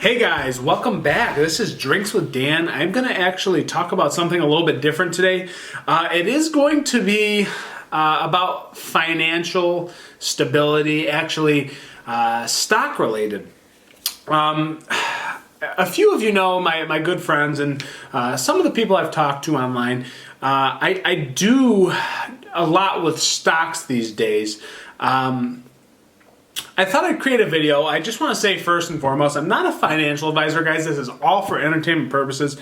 Hey guys, welcome back. This is Drinks with Dan. I'm going to actually talk about something a little bit different today. It is going to be about financial stability, actually stock related. A few of you know my good friends and some of the people I've talked to online. I do a lot with stocks these days. I thought I'd create a video. I just want to say first and foremost, I'm not a financial advisor, guys. This is all for entertainment purposes.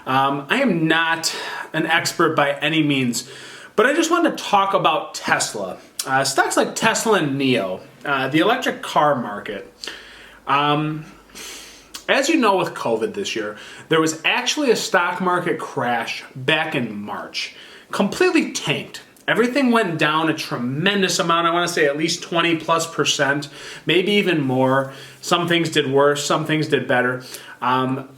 I am not an expert by any means, but I just wanted to talk about Tesla. Stocks like Tesla and NIO, the electric car market. As you know, with COVID this year, there was actually a stock market crash back in March. Completely tanked. Everything went down a tremendous amount. I want to say at least 20+%, maybe even more. Some things did worse, some things did better. But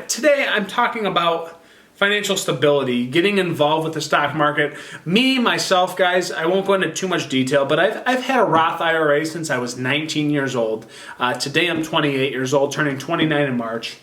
today I'm talking about financial stability, getting involved with the stock market. Me, myself, guys, I won't go into too much detail, but I've had a Roth IRA since I was 19 years old. Today I'm 28 years old, turning 29 in March.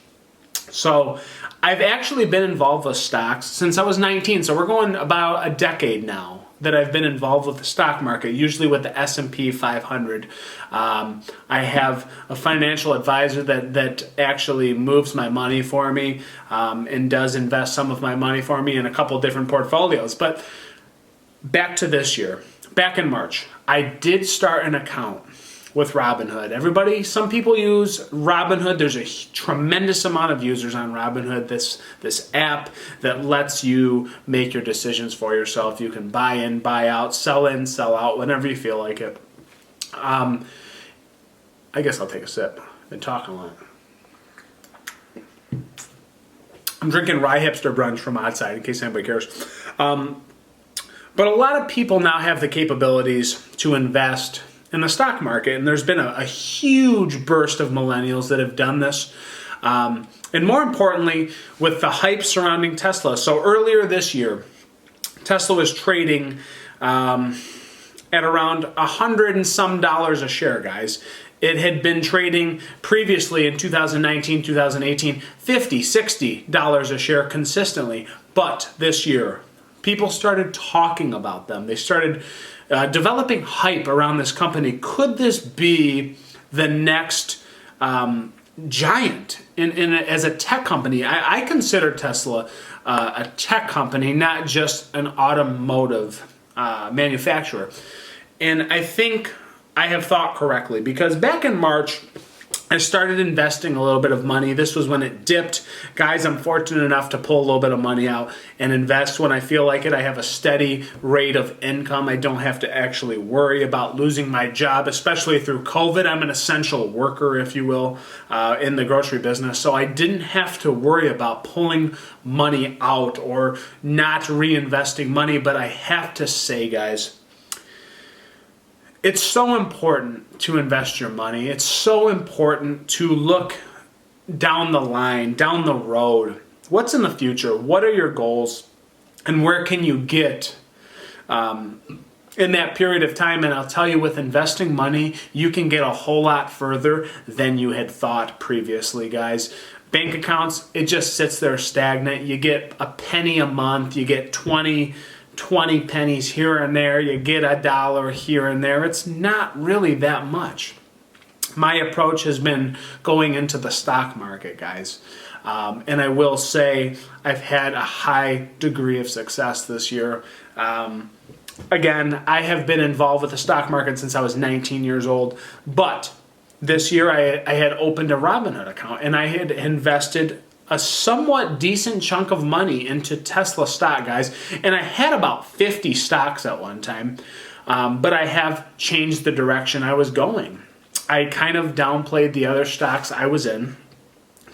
So I've actually been involved with stocks since I was 19. So we're going about a decade now that I've been involved with the stock market, usually with the S&P 500. I have a financial advisor that actually moves my money for me and does invest some of my money for me in a couple different portfolios. But back to this year, back in March, I did start an account with Robinhood. Some people use Robinhood. There's a tremendous amount of users on Robinhood, this app that lets you make your decisions for yourself. You can buy in, buy out, sell in, sell out, whenever you feel like it. I guess I'll take a sip. I've been talking a lot. I'm drinking Rye Hipster Brunch from outside, in case anybody cares. But a lot of people now have the capabilities to invest in the stock market, and there's been a huge burst of millennials that have done this. And more importantly, with the hype surrounding Tesla. So earlier this year, Tesla was trading at around $100 and some a share, guys. It had been trading previously in 2019, 2018, $50, $60 a share consistently. But this year, people started talking about them. They started developing hype around this company. Could this be the next giant as a tech company? I consider Tesla a tech company, not just an automotive manufacturer. And I think I have thought correctly, because back in March, I started investing a little bit of money. This was when it dipped. Guys, I'm fortunate enough to pull a little bit of money out and invest when I feel like it. I have a steady rate of income. I don't have to actually worry about losing my job, especially through COVID. I'm an essential worker, if you will, in the grocery business. So I didn't have to worry about pulling money out or not reinvesting money. But I have to say, guys, it's so important to invest your money. It's so important to look down the line, down the road. What's in the future? What are your goals? And where can you get in that period of time? And I'll tell you, with investing money, you can get a whole lot further than you had thought previously, guys. Bank accounts, it just sits there stagnant. You get a penny a month. You get 20 pennies here and there. You get $1 here and there. It's not really that much. My approach has been going into the stock market, guys. And I will say I've had a high degree of success this year. Again, I have been involved with the stock market since I was 19 years old. But this year I had opened a Robinhood account, and I had invested a somewhat decent chunk of money into Tesla stock, guys. And I had about 50 stocks at one time, but I have changed the direction I was going. I kind of downplayed the other stocks I was in,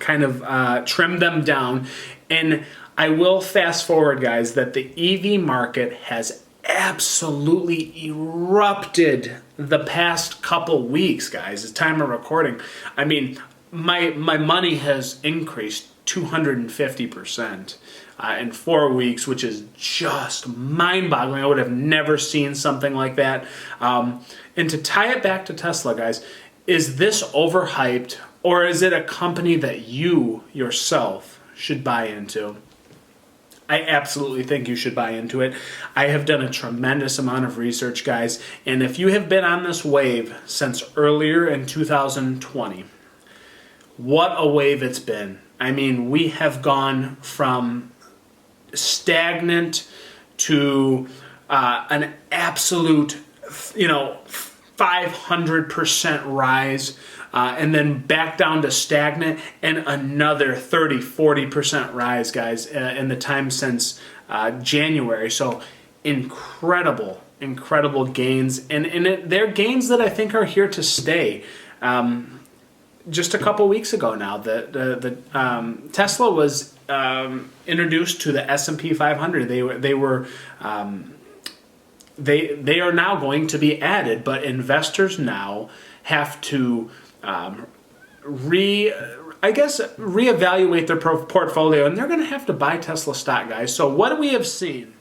kind of trimmed them down. And I will fast forward, guys, that the EV market has absolutely erupted the past couple weeks, guys. It's time of recording. I mean, my money has increased 250% in 4 weeks, which is just mind-boggling. I would have never seen something like that. And to tie it back to Tesla, guys, is this overhyped, or is it a company that you yourself should buy into? I absolutely think you should buy into it. I have done a tremendous amount of research, guys, and if you have been on this wave since earlier in 2020, what a wave it's been. I mean, we have gone from stagnant to an absolute, 500% rise, and then back down to stagnant, and another 30-40% rise, guys, in the time since January. So incredible gains, and they're gains that I think are here to stay. Just a couple weeks ago now, the Tesla was introduced to the S&P 500. They are now going to be added, but investors now have to reevaluate their portfolio, and they're going to have to buy Tesla stock, guys. So what we have seen,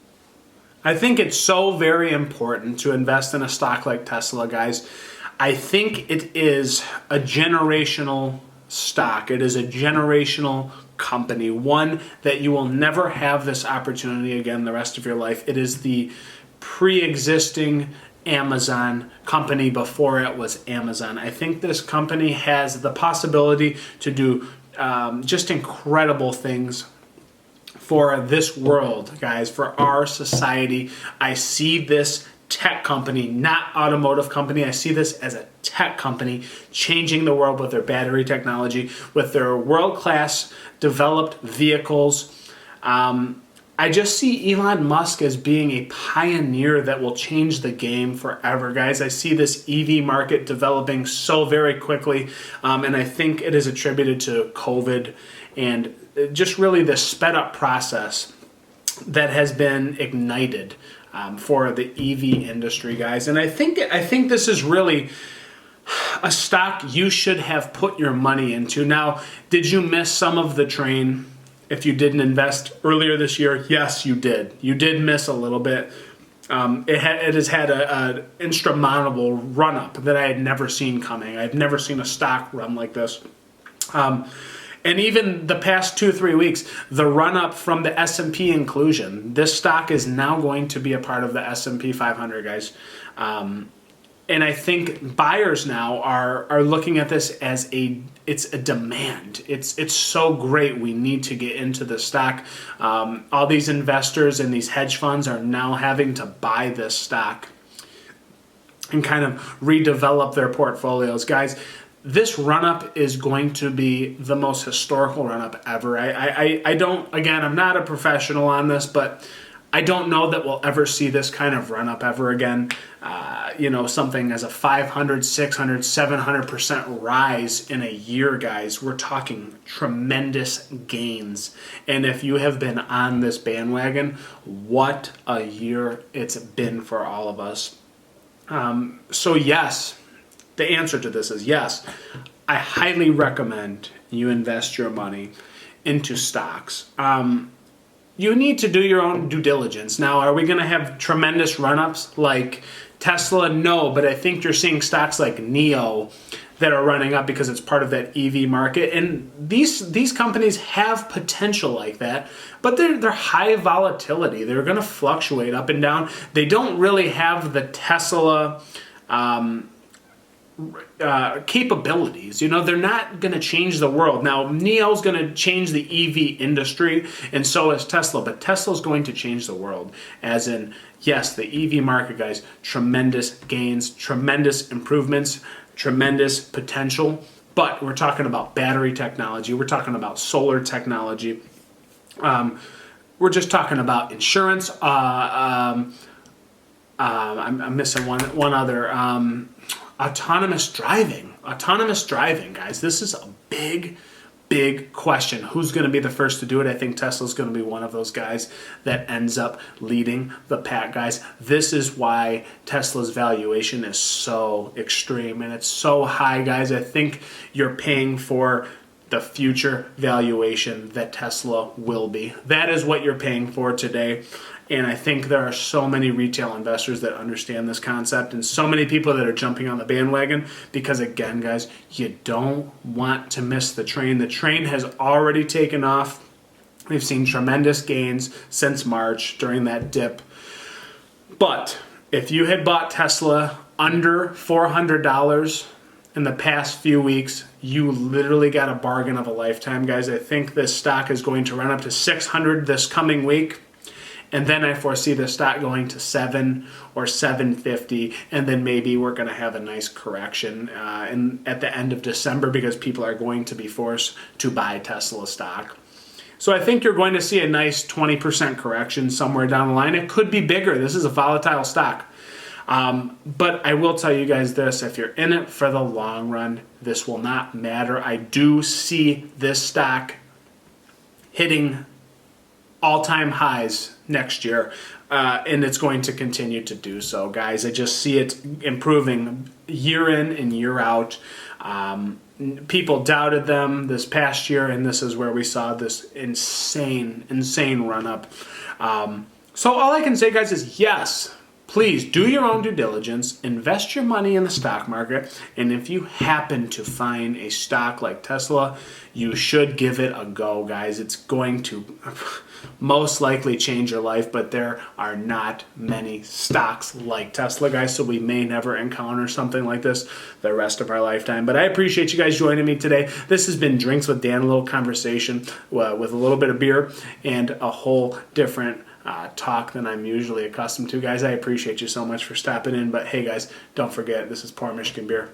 I think it's so very important to invest in a stock like Tesla, guys. I think it is a generational stock. It is a generational company, one that you will never have this opportunity again the rest of your life. It is the pre-existing Amazon company before it was Amazon. I think this company has the possibility to do just incredible things for this world, guys, for our society. I see this tech company, not automotive company. I see this as a tech company changing the world with their battery technology, with their world-class developed vehicles. I just see Elon Musk as being a pioneer that will change the game forever, guys. I see this EV market developing so very quickly, and I think it is attributed to COVID and just really the sped up process that has been ignited for the EV industry, guys. And I think this is really a stock you should have put your money into. Now, did you miss some of the train if you didn't invest earlier this year? Yes, you did. You did miss a little bit. It has had an insurmountable run-up that I had never seen coming. I've never seen a stock run like this. And even the past 2-3 weeks, the run-up from the S&P inclusion, this stock is now going to be a part of the S&P 500, guys. And I think buyers now are looking at this as it's a demand. It's so great. We need to get into the stock. All these investors and these hedge funds are now having to buy this stock and kind of redevelop their portfolios, guys. This run-up is going to be the most historical run-up ever. I don't, again, I'm not a professional on this, but I don't know that we'll ever see this kind of run-up ever again. Something as a 500, 600, 700% rise in a year, guys. We're talking tremendous gains. And if you have been on this bandwagon, what a year it's been for all of us. So yes, the answer to this is yes. I highly recommend you invest your money into stocks. You need to do your own due diligence. Now, are we going to have tremendous run-ups like Tesla? No, but I think you're seeing stocks like NIO that are running up because it's part of that EV market. And these companies have potential like that, but they're high volatility. They're going to fluctuate up and down. They don't really have the Tesla capabilities. They're not going to change the world. Now, NIO's going to change the EV industry, and so is Tesla, but Tesla's going to change the world. As in, yes, the EV market, guys, tremendous gains, tremendous improvements, tremendous potential, but we're talking about battery technology. We're talking about solar technology. We're just talking about insurance. I'm missing one other. Autonomous driving, guys. This is a big question. Who's going to be the first to do it? I think Tesla's going to be one of those guys that ends up leading the pack, guys. This is why Tesla's valuation is so extreme and it's so high, guys. I think you're paying for the future valuation that Tesla will be. That is what you're paying for today. And I think there are so many retail investors that understand this concept and so many people that are jumping on the bandwagon because, again, guys, you don't want to miss the train. The train has already taken off. We've seen tremendous gains since March during that dip. But if you had bought Tesla under $400 in the past few weeks, you literally got a bargain of a lifetime, guys. I think this stock is going to run up to $600 this coming week. And then I foresee the stock going to $7 or $7.50, and then maybe we're going to have a nice correction at the end of December because people are going to be forced to buy Tesla stock. So I think you're going to see a nice 20% correction somewhere down the line. It could be bigger. This is a volatile stock. But I will tell you guys this, if you're in it for the long run, this will not matter. I do see this stock hitting all-time highs next year, and it's going to continue to do so, guys. I just see it improving year in and year out. People doubted them this past year, and this is where we saw this insane run-up. So all I can say, guys, is yes, please do your own due diligence, invest your money in the stock market, and if you happen to find a stock like Tesla, you should give it a go, guys. It's going to most likely change your life, but there are not many stocks like Tesla, guys, so we may never encounter something like this the rest of our lifetime. But I appreciate you guys joining me today. This has been Drinks with Dan, a little conversation with a little bit of beer and a whole different talk than I'm usually accustomed to, guys. I appreciate you so much for stopping in, but hey, guys, don't forget, this is Pour Michigan Beer.